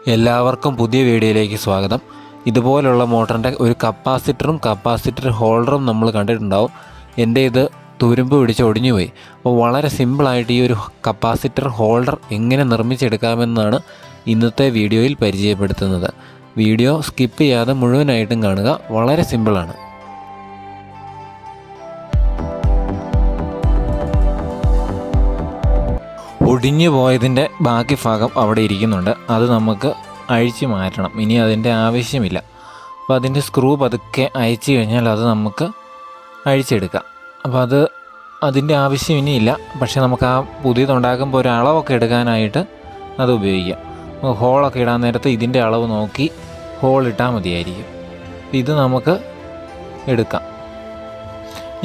എല്ലാവർക്കും പുതിയ വീഡിയോയിലേക്ക് സ്വാഗതം. ഇതുപോലുള്ള മോട്ടറിൻ്റെ ഒരു കപ്പാസിറ്റർ ഹോൾഡറും നമ്മൾ കണ്ടിട്ടുണ്ടാവും. എൻ്റെ ഇത് തുരുമ്പ് പിടിച്ച് ഒടിഞ്ഞു പോയി. അപ്പോൾ വളരെ സിമ്പിളായിട്ട് ഈ ഒരു കപ്പാസിറ്റർ ഹോൾഡർ എങ്ങനെ നിർമ്മിച്ചെടുക്കാമെന്നാണ് ഇന്നത്തെ വീഡിയോയിൽ പരിചയപ്പെടുത്തുന്നത്. വീഡിയോ സ്കിപ്പ് ചെയ്യാതെ മുഴുവനായിട്ടും കാണുക. വളരെ സിമ്പിളാണ്. ഒടിഞ്ഞു പോയതിൻ്റെ ബാക്കി ഭാഗം അവിടെ ഇരിക്കുന്നുണ്ട്. അത് നമുക്ക് അഴിച്ചു മാറ്റണം. ഇനി അതിൻ്റെ ആവശ്യമില്ല. അപ്പോൾ അതിൻ്റെ സ്ക്രൂ പതുക്കെ അയച്ചു കഴിഞ്ഞാൽ അത് നമുക്ക് അഴിച്ചെടുക്കാം. അപ്പോൾ അതിൻ്റെ ആവശ്യം ഇനിയില്ല. പക്ഷേ നമുക്ക് ആ പുതിയതുണ്ടാക്കുമ്പോൾ ഒരു അളവൊക്കെ എടുക്കാനായിട്ട് അത് ഉപയോഗിക്കാം. ഹോളൊക്കെ ഇടാൻ നേരത്ത് ഇതിൻ്റെ അളവ് നോക്കി ഹോൾ ഇട്ടാൽ മതിയായിരിക്കും. ഇത് നമുക്ക് എടുക്കാം.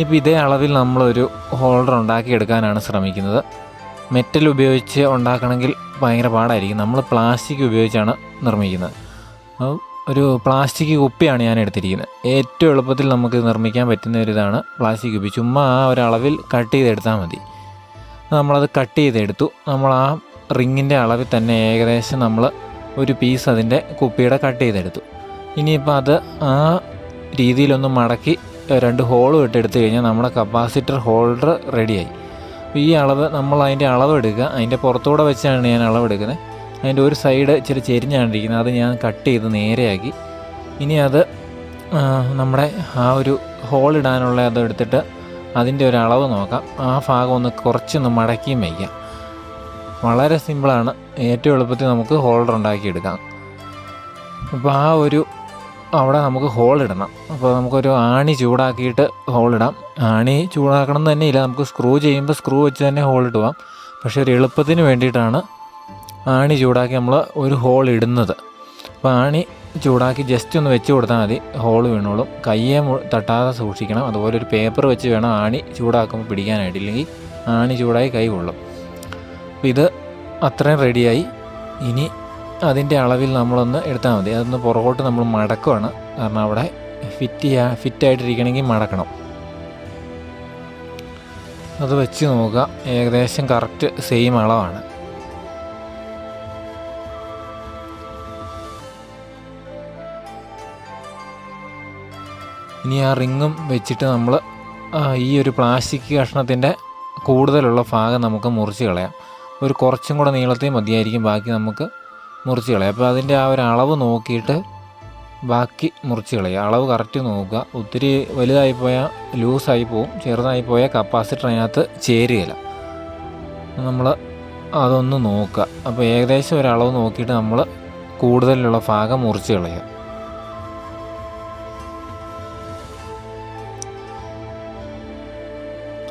ഇപ്പോൾ ഇതേ അളവിൽ നമ്മളൊരു ഹോൾഡർ ഉണ്ടാക്കിയെടുക്കാനാണ് ശ്രമിക്കുന്നത്. മെറ്റൽ ഉപയോഗിച്ച് ഉണ്ടാക്കണമെങ്കിൽ ഭയങ്കര പാടായിരിക്കും. നമ്മൾ പ്ലാസ്റ്റിക് ഉപയോഗിച്ചാണ് നിർമ്മിക്കുന്നത്. ഒരു പ്ലാസ്റ്റിക് കുപ്പിയാണ് ഞാൻ എടുത്തിരിക്കുന്നത്. ഏറ്റവും എളുപ്പത്തിൽ നമുക്ക് നിർമ്മിക്കാൻ പറ്റുന്ന ഒരിതാണ് പ്ലാസ്റ്റിക് കുപ്പി. ചുമ്മാ ആ ഒരളവിൽ കട്ട് ചെയ്തെടുത്താൽ മതി. നമ്മളത് കട്ട് ചെയ്തെടുത്തു. നമ്മൾ ആ റിങ്ങിൻ്റെ അളവിൽ തന്നെ ഏകദേശം നമ്മൾ ഒരു പീസ് അതിൻ്റെ കുപ്പിയുടെ കട്ട് ചെയ്തെടുത്തു. ഇനിയിപ്പോൾ അത് ആ രീതിയിലൊന്ന് മടക്കി 2 ഹോളും ഇട്ടെടുത്ത് കഴിഞ്ഞാൽ നമ്മുടെ കപ്പാസിറ്റർ ഹോൾഡർ റെഡിയായി. ഈ അളവ് നമ്മൾ അതിൻ്റെ അളവ് എടുക്കുക. അതിൻ്റെ പുറത്തൂടെ വെച്ചാണ് ഞാൻ അളവെടുക്കുന്നത്. അതിൻ്റെ ഒരു സൈഡ് ഇച്ചിരി ചെരിഞ്ഞാണ്ടിരിക്കുന്നത്. അത് ഞാൻ കട്ട് ചെയ്ത് നേരെയാക്കി. ഇനി അത് നമ്മുടെ ആ ഒരു ഹോൾ ഇടാനുള്ള അത് എടുത്തിട്ട് അതിൻ്റെ ഒരു അളവ് നോക്കാം. ആ ഭാഗം ഒന്ന് കുറച്ചൊന്ന് മടക്കിയും വയ്ക്കാം. വളരെ സിമ്പിളാണ്. ഏറ്റവും എളുപ്പത്തിൽ നമുക്ക് ഹോൾഡർ ഉണ്ടാക്കിയെടുക്കാം. അപ്പോൾ ആ ഒരു അവിടെ നമുക്ക് ഹോൾ ഇടണം. അപ്പോൾ നമുക്കൊരു ആണി ചൂടാക്കിയിട്ട് ഹോളിടാം. ആണി ചൂടാക്കണം എന്ന് തന്നെ ഇല്ല. നമുക്ക് സ്ക്രൂ ചെയ്യുമ്പോൾ സ്ക്രൂ വെച്ച് തന്നെ ഹോളിട്ട് പോകാം. പക്ഷേ ഒരു എളുപ്പത്തിന് വേണ്ടിയിട്ടാണ് ആണി ചൂടാക്കി നമ്മൾ ഒരു ഹോൾ ഇടുന്നത്. അപ്പോൾ ആണി ചൂടാക്കി ജസ്റ്റ് ഒന്ന് വെച്ച് കൊടുത്താൽ മതി. ഹോൾ വീണോളും. കയ്യെ തട്ടാതെ സൂക്ഷിക്കണം. അതുപോലെ ഒരു പേപ്പർ വെച്ച് വേണം ആണി ചൂടാക്കുമ്പോൾ പിടിക്കാനായിട്ട്. ഇല്ലെങ്കിൽ ആണി ചൂടായി കൈ കൊള്ളും. അപ്പോൾ ഇത് അത്രയും റെഡിയായി. ഇനി അതിൻ്റെ അളവിൽ നമ്മളൊന്ന് എടുത്താൽ മതി. അതൊന്ന് പുറകോട്ട് നമ്മൾ മടക്കുവാണ്. കാരണം അവിടെ ഫിറ്റായിട്ടിരിക്കണമെങ്കിൽ മടക്കണം. അത് വെച്ച് നോക്കുക. ഏകദേശം കറക്റ്റ് സെയിം അളവാണ്. ഇനി ആ റിങ്ങും വെച്ചിട്ട് നമ്മൾ ഈ ഒരു പ്ലാസ്റ്റിക് കഷ്ണത്തിൻ്റെ കൂടുതലുള്ള ഭാഗം നമുക്ക് മുറിച്ച് കളയാം. ഒരു കുറച്ചും കൂടെ നീളത്തിൽ മതിയായിരിക്കും. ബാക്കി നമുക്ക് മുറിച്ച് കളയാം. അപ്പോൾ അതിൻ്റെ ആ ഒരു അളവ് നോക്കിയിട്ട് ബാക്കി മുറിച്ച് കളയുക. അളവ് കറക്റ്റ് നോക്കുക. ഒത്തിരി വലുതായിപ്പോയാൽ ലൂസായി പോവും. ചെറുതായിപ്പോയാൽ കപ്പാസിറ്റർ അതിനകത്ത് ചേരുകയില്ല. നമ്മൾ അതൊന്ന് നോക്കുക. അപ്പോൾ ഏകദേശം ഒരളവ് നോക്കിയിട്ട് നമ്മൾ കൂടുതലുള്ള ഭാഗം മുറിച്ച് കളയുക.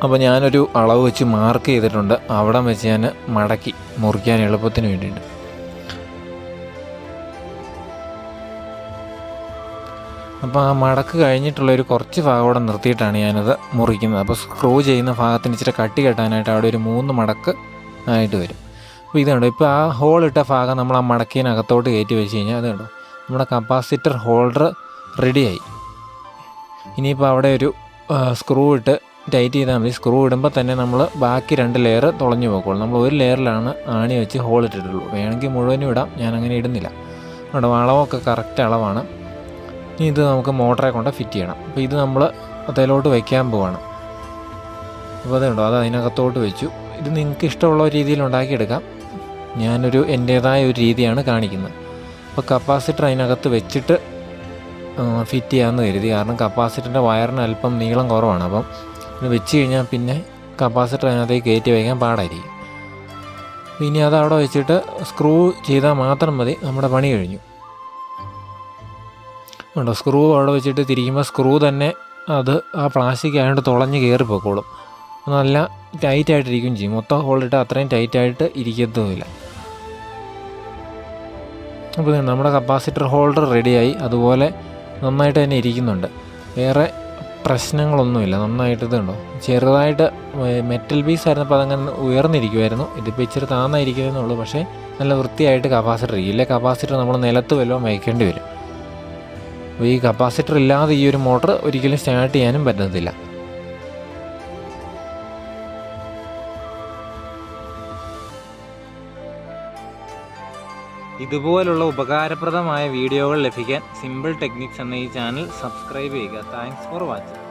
അപ്പോൾ ഞാനൊരു അളവ് വെച്ച് മാർക്ക് ചെയ്തിട്ടുണ്ട്. അവിടെ വെച്ച് ഞാൻ മടക്കി മുറിക്കാൻ എളുപ്പത്തിന് വേണ്ടിയിട്ട്. അപ്പോൾ ആ മടക്ക് കഴിഞ്ഞിട്ടുള്ളൊരു കുറച്ച് ഭാഗം അവിടെ നിർത്തിയിട്ടാണ് ഞാനത് മുറിക്കുന്നത്. അപ്പോൾ സ്ക്രൂ ചെയ്യുന്ന ഭാഗത്തിന് ഇച്ചിരി കട്ടി കെട്ടാനായിട്ട് അവിടെ ഒരു 3 മടക്ക് ആയിട്ട് വരും. അപ്പോൾ ഇത് കണ്ടോ. ഇപ്പോൾ ആ ഹോളിട്ട ഭാഗം നമ്മൾ ആ മടക്കിനകത്തോട്ട് കയറ്റി വെച്ച് കഴിഞ്ഞാൽ അത് കണ്ടോ, നമ്മുടെ കപ്പാസിറ്റർ ഹോൾഡർ റെഡിയായി. ഇനിയിപ്പോൾ അവിടെ ഒരു സ്ക്രൂ ഇട്ട് ടൈറ്റ് ചെയ്താൽ മതി. സ്ക്രൂ ഇടുമ്പോൾ തന്നെ നമ്മൾ ബാക്കി 2 ലെയർ തുളഞ്ഞു പോയിക്കോളും. നമ്മൾ ഒരു ലെയറിലാണ് ആണി വെച്ച് ഹോൾ ഇട്ടിട്ടുള്ളൂ. വേണമെങ്കിൽ മുഴുവനും ഇടാം. ഞാനങ്ങനെ ഇടുന്നില്ല. അവിടെ അളവൊക്കെ കറക്റ്റ് അളവാണ്. ഇനി ഇത് നമുക്ക് മോട്ടറെ കൊണ്ട് ഫിറ്റ് ചെയ്യണം. അപ്പോൾ ഇത് നമ്മൾ അതിലോട്ട് വയ്ക്കാൻ പോവാണ്. അപ്പോൾ അതുണ്ടോ, അത് അതിനകത്തോട്ട് വെച്ചു. ഇത് നിങ്ങൾക്ക് ഇഷ്ടമുള്ള രീതിയിൽ ഉണ്ടാക്കിയെടുക്കാം. ഞാനൊരു എൻ്റേതായ ഒരു രീതിയാണ് കാണിക്കുന്നത്. അപ്പോൾ കപ്പാസിറ്റർ അതിനകത്ത് വെച്ചിട്ട് ഫിറ്റ് ചെയ്യാമെന്ന് കരുതി. കാരണം കപ്പാസിറ്ററിൻ്റെ വയറിന് അല്പം നീളം കുറവാണ്. അപ്പം ഇത് വെച്ച് കഴിഞ്ഞാൽ പിന്നെ കപ്പാസിറ്റർ അതിനകത്തേക്ക് കയറ്റി വയ്ക്കാൻ പാടായിരിക്കും. ഇനി അത് അവിടെ വെച്ചിട്ട് സ്ക്രൂ ചെയ്താൽ മാത്രം മതി. നമ്മുടെ പണി കഴിഞ്ഞു. ഉണ്ടോ, സ്ക്രൂ അവിടെ വെച്ചിട്ട് തിരിക്കുമ്പോൾ സ്ക്രൂ തന്നെ അത് ആ പ്ലാസ്റ്റിക് ആയതുകൊണ്ട് തുളഞ്ഞ് കയറിപ്പോയിക്കോളും. നല്ല ടൈറ്റായിട്ടിരിക്കുകയും ചെയ്യും. മൊത്തം ഹോളിട്ട് അത്രയും ടൈറ്റായിട്ട് ഇരിക്കത്തുമില്ല. അപ്പോൾ നമ്മുടെ കപ്പാസിറ്റർ ഹോൾഡർ റെഡിയായി. അതുപോലെ നന്നായിട്ട് തന്നെ ഇരിക്കുന്നുണ്ട്. വേറെ പ്രശ്നങ്ങളൊന്നുമില്ല. നന്നായിട്ട് ഇതുണ്ടോ, ചെറുതായിട്ട് മെറ്റൽ പീസ് ആയിരുന്നപ്പോൾ അതങ്ങനെ ഉയർന്നിരിക്കുമായിരുന്നു. ഇതിപ്പോൾ ഇച്ചിരി താന്നായിരിക്കുമെന്നുള്ളൂ. പക്ഷേ നല്ല വൃത്തിയായിട്ട് കപ്പാസിറ്റർ ഇരിക്കും. ഇല്ലേ കപ്പാസിറ്റർ നമ്മൾ നിലത്ത് വല്ലതും വയ്ക്കേണ്ടി വരും. അപ്പോൾ ഈ കപ്പാസിറ്റർ ഇല്ലാതെ ഈ ഒരു മോട്ടർ ഒരിക്കലും സ്റ്റാർട്ട് ചെയ്യാനും പറ്റത്തില്ല. ഈ ഇതുപോലുള്ള ഉപകാരപ്രദമായ വീഡിയോകൾ ലഭിക്കാൻ സിമ്പിൾ ടെക്നിക്സ് എന്ന ഈ ചാനൽ സബ്സ്ക്രൈബ് ചെയ്യുക. Thanks for watching.